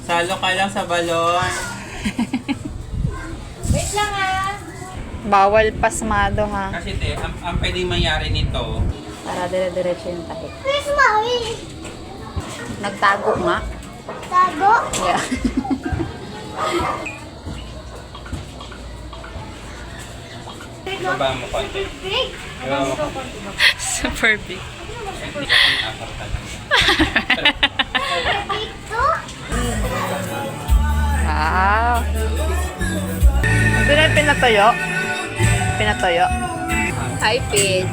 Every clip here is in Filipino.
Salo ka lang sa balon. Wait lang ah. Bawal pasmado ha. Kasi te, ang pwedeng mangyari nito, Para dire-diretso yung tahi. Where's Maui? Nagtago nga. Tago? Yeah. baba mo konti. Big. Baba mo konti. Super big. Hindi ka pang-apat ka lang. Big to? Wow. Ito na yung pinatoyo. Pinatoyo. Hi, Paige.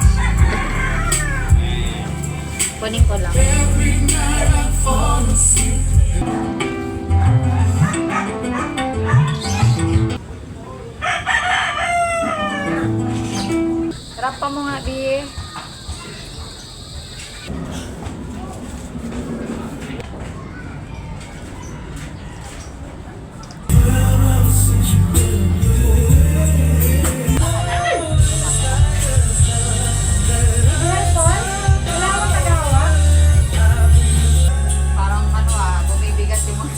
Kunin ko lang. Sarap pa mo nga, Bi. Parang ano bumibigat yung mga...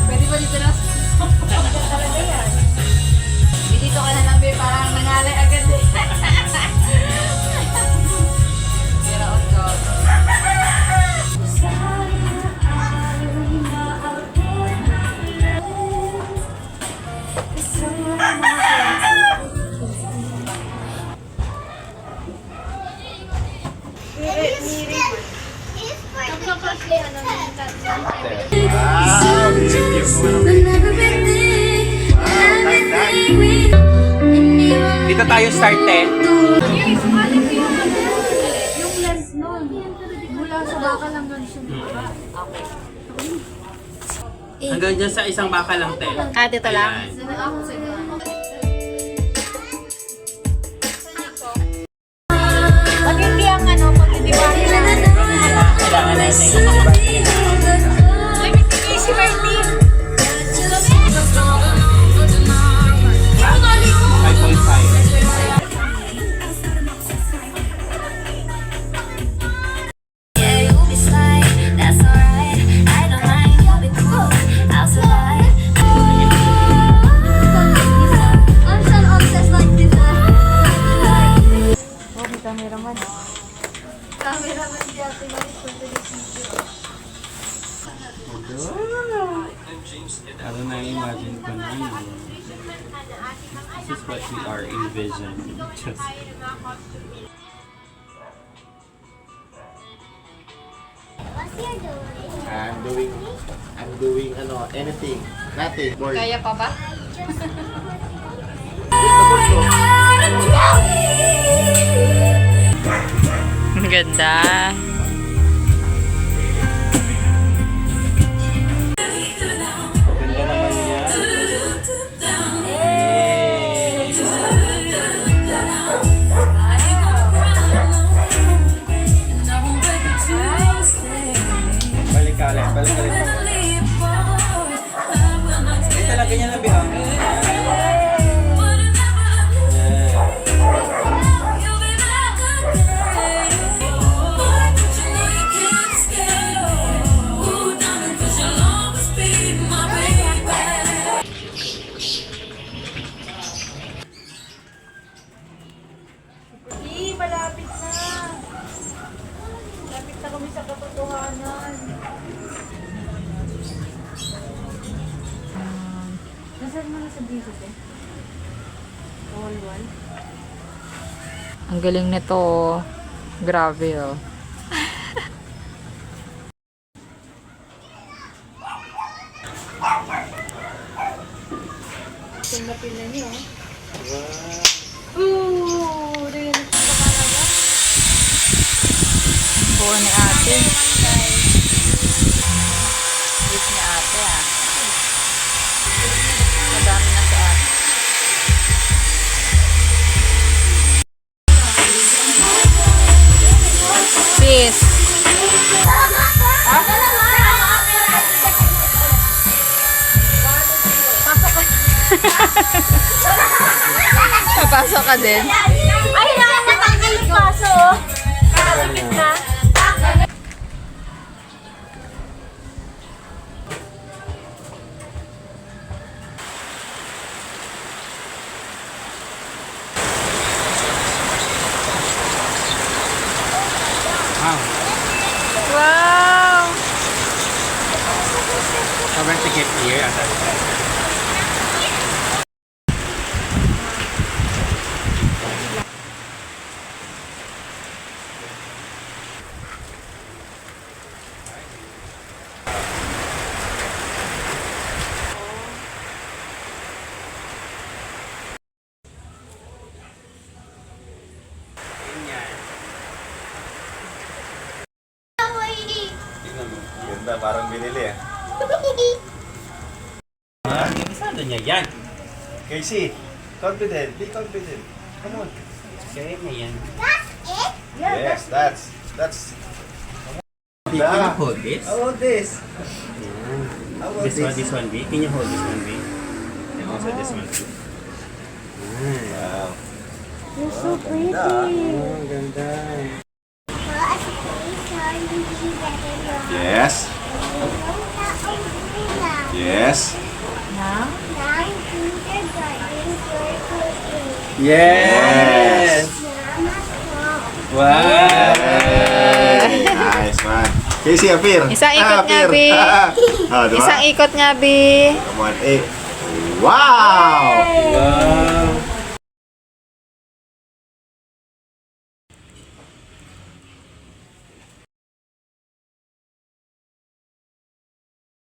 Pwede ba dito na? Dito ka na lang, Bi. Parang nangalay agad eh. Pero on God. Dito tayo start eh. Yung lens nun. Mula sa baka lang ganun siya. Hanggang dyan sa isang baka lang te. Ah, dito lang. Ayan. Pag hindi ang pag hindi ba Kailangan na yun. si Martin. 5.5. Oh, may cameraman. Cameraman siya. Ano na-imagine ko na yun. This is what we are envisioning. Just... I'm doing anything. Nothing. Boring. Kaya pa ba? Ang ganda. Ganda naman niya. Balik ka ulit. Balik ka ulit. Hindi talaga niya nabihang. Malapit na. Malapit na kami sa katotohanan. Nasaan mo na sa Jesus eh? Wall. Ang galing nito. Oh. Grabe oh. Tinapin na niyo. Ooh! Real pa talaga. Buo ni ate. Gift ni ate ah. Madami na si ate. Sis. Papasok ka din. Ay, nakakatanggal ko! kaso oh. Nakatipid na. Wow. Wow! Sobrang tikip here at that time. Tingnan mo. Ganda, parang binili ah. Saan niya yan? Casey, confident. Be confident. Come on. Kaya niya yan. Yes, that's. Can you hold this? How about this? Yan. How about This one, B. Can you hold this one, B? And also this one, too. Yan. Wow. You're so pretty. Oh, ganda. Yes. Yes. Yes! Wow! Nice man. Casey, appear. Isang ikot nga, appear. Bi. Oh, diba? Isang ikot nga, Bi. Come on, 8. Wow! Wow!